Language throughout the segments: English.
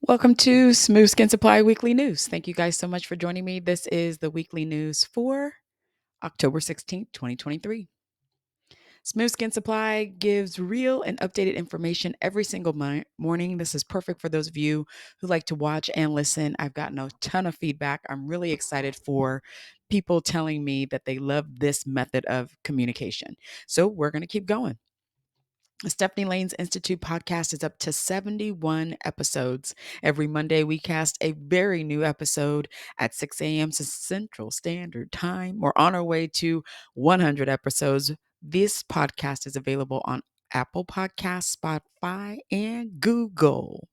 Welcome to Smooth Skin Supply Weekly News. Thank you guys so much for joining me. This is the weekly news for October 16th, 2023. Smooth Skin Supply gives real and updated information every single morning. This is perfect for those of you who like to watch and listen. I've gotten a ton of feedback. I'm really excited for people telling me that they love this method of communication. So we're going to keep going. The Stephanie Laynes Institute podcast is up to 71 episodes. Every Monday, we cast a very new episode at 6 a.m. Central Standard Time. We're on our way to 100 episodes. This podcast is available on Apple Podcasts, Spotify, and Google.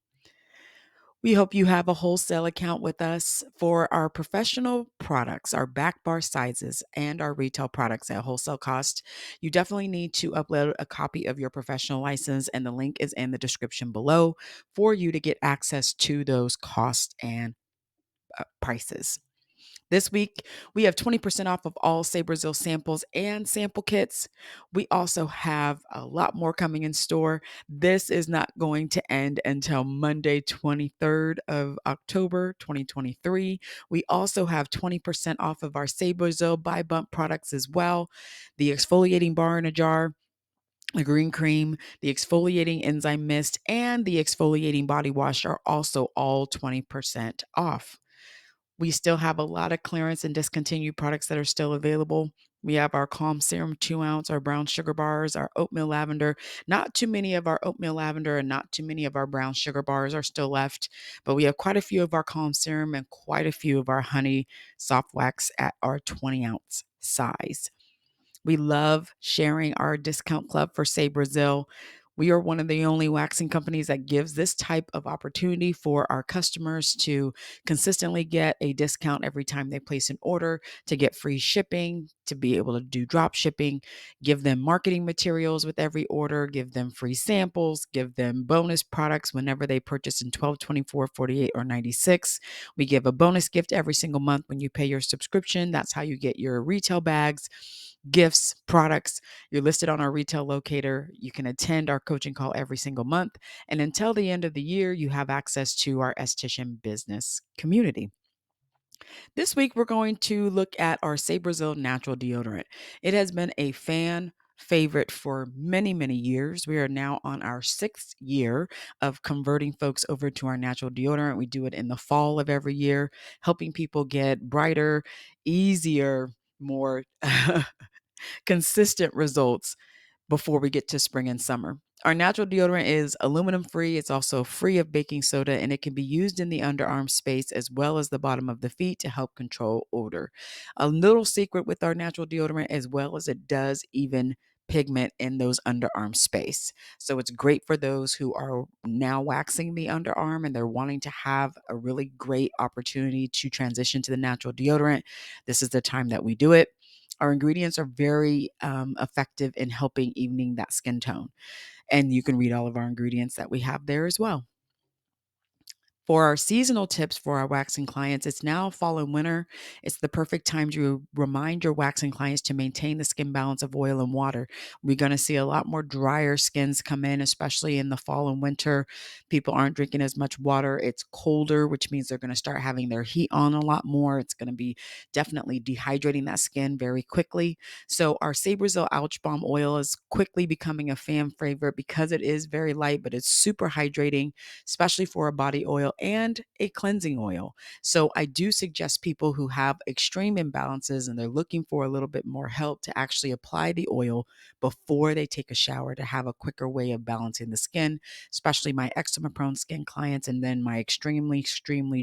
We hope you have a wholesale account with us for our professional products, our back bar sizes, and our retail products at wholesale cost. You definitely need to upload a copy of your professional license, and the link is in the description below for you to get access to those costs and prices. This week, we have 20% off of all Brazil samples and sample kits. We also have a lot more coming in store. This is not going to end until Monday, 23rd of October, 2023. We also have 20% off of our Brazil Buy Bump products as well. The exfoliating bar in a jar, the green cream, the exfoliating enzyme mist, and the exfoliating body wash are also all 20% off. We still have a lot of clearance and discontinued products that are still available. We have our Calm Serum 2 ounce, our brown sugar bars, our oatmeal lavender. Not too many of our oatmeal lavender and not too many of our brown sugar bars are still left, but we have quite a few of our Calm Serum and quite a few of our honey soft wax at our 20-ounce size. We love sharing our discount club for Say Brazil. We are one of the only waxing companies that gives this type of opportunity for our customers to consistently get a discount every time they place an order, to get free shipping, to be able to do drop shipping, give them marketing materials with every order, give them free samples, give them bonus products whenever they purchase in 12, 24, 48, or 96. We give a bonus gift every single month when you pay your subscription. That's how you get your retail bags, gifts, products. You're listed on our retail locator. You can attend our coaching call every single month. And until the end of the year, you have access to our esthetician business community. This week, we're going to look at our Brazil natural deodorant. It has been a fan favorite for many, many years. We are now on our 6th year of converting folks over to our natural deodorant. We do it in the fall of every year, helping people get brighter, easier, more consistent results before we get to spring and summer. Our natural deodorant is aluminum free. It's also free of baking soda, and it can be used in the underarm space as well as the bottom of the feet to help control odor. A little secret with our natural deodorant, as well as it does even pigment in those underarm space. So it's great for those who are now waxing the underarm and they're wanting to have a really great opportunity to transition to the natural deodorant. This is the time that we do it. Our ingredients are very effective in helping evening that skin tone. And you can read all of our ingredients that we have there as well. For our seasonal tips for our waxing clients, it's now fall and winter. It's the perfect time to remind your waxing clients to maintain the skin balance of oil and water. We're going to see a lot more drier skins come in, especially in the fall and winter. People aren't drinking as much water. It's colder, which means they're going to start having their heat on a lot more. It's going to be definitely dehydrating that skin very quickly. So our Brazil Ouch Balm oil is quickly becoming a fan favorite because it is very light, but it's super hydrating, especially for a body oil and a cleansing oil. So I do suggest people who have extreme imbalances and they're looking for a little bit more help to actually apply the oil before they take a shower to have a quicker way of balancing the skin, especially my eczema prone skin clients and then my extremely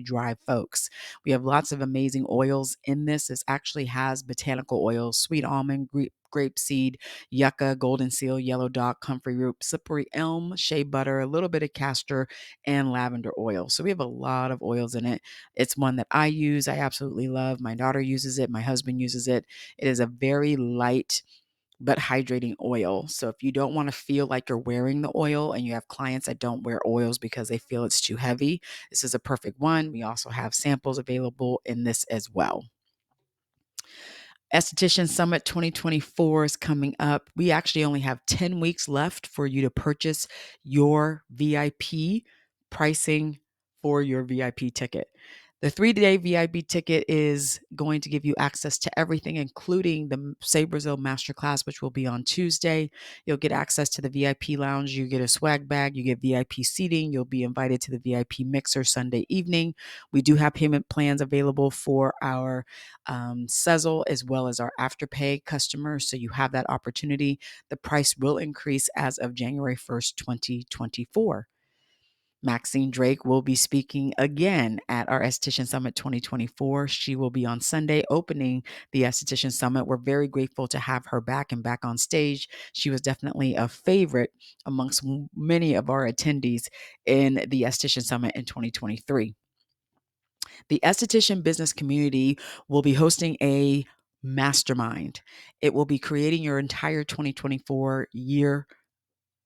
dry folks. We have lots of amazing oils in this. This actually has botanical oils, sweet almond, grape seed, yucca, golden seal, yellow dock, comfrey root, slippery elm, shea butter, a little bit of castor, and lavender oil. So we have a lot of oils in it. It's one that I use. I absolutely love. My daughter uses it. My husband uses it. It is a very light but hydrating oil. So if you don't want to feel like you're wearing the oil and you have clients that don't wear oils because they feel it's too heavy, this is a perfect one. We also have samples available in this as well. Esthetician Summit 2024 is coming up. We actually only have 10 weeks left for you to purchase your VIP pricing for your VIP ticket. The 3-day VIP ticket is going to give you access to everything, including the Saberville Masterclass, which will be on Tuesday. You'll get access to the VIP lounge. You get a swag bag. You get VIP seating. You'll be invited to the VIP mixer Sunday evening. We do have payment plans available for our Sezzle as well as our Afterpay customers. So you have that opportunity. The price will increase as of January 1st, 2024. Maxine Drake will be speaking again at our Esthetician Summit 2024. She will be on Sunday opening the Esthetician Summit. We're very grateful to have her back and back on stage. She was definitely a favorite amongst many of our attendees in the Esthetician Summit in 2023. The esthetician business community will be hosting a mastermind. It will be creating your entire 2024 year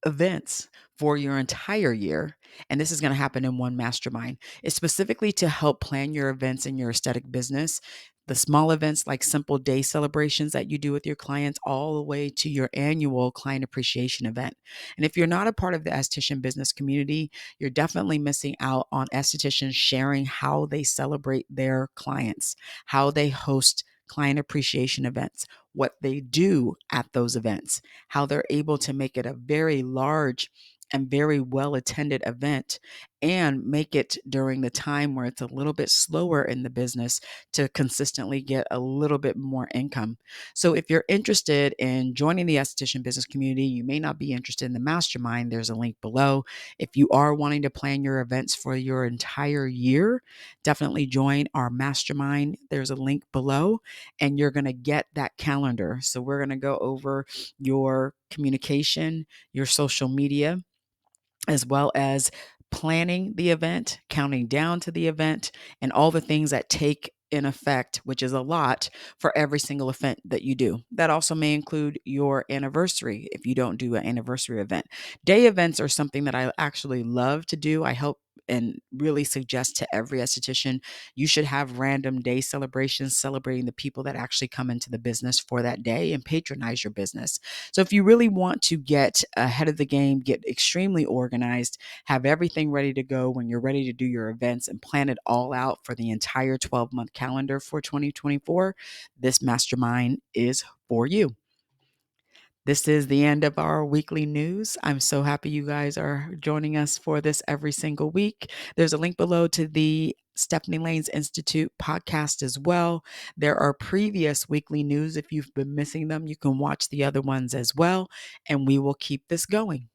events for your entire year. And this is going to happen in one mastermind. It's specifically to help plan your events in your aesthetic business. The small events like simple day celebrations that you do with your clients, all the way to your annual client appreciation event. And if you're not a part of the esthetician business community, you're definitely missing out on estheticians sharing how they celebrate their clients, how they host client appreciation events, what they do at those events, how they're able to make it a very large and very well attended event and make it during the time where it's a little bit slower in the business to consistently get a little bit more income. So if you're interested in joining the esthetician business community, you may not be interested in the mastermind. There's a link below. If you are wanting to plan your events for your entire year, definitely join our mastermind. There's a link below and you're going to get that calendar. So we're going to go over your communication, your social media, as well as planning the event, counting down to the event, and all the things that take in effect, which is a lot for every single event that you do. That also may include your anniversary if you don't do an anniversary event. Day events are something that I actually love to do. I help and really suggest to every esthetician you should have random day celebrations celebrating the people that actually come into the business for that day and patronize your business. So if you really want to get ahead of the game, get extremely organized, have everything ready to go when you're ready to do your events and plan it all out for the entire 12-month calendar for 2024, this mastermind is for you. This is the end of our weekly news. I'm so happy you guys are joining us for this every single week. There's a link below to the Stephanie Laynes Institute podcast as well. There are previous weekly news. If you've been missing them, you can watch the other ones as well, and we will keep this going.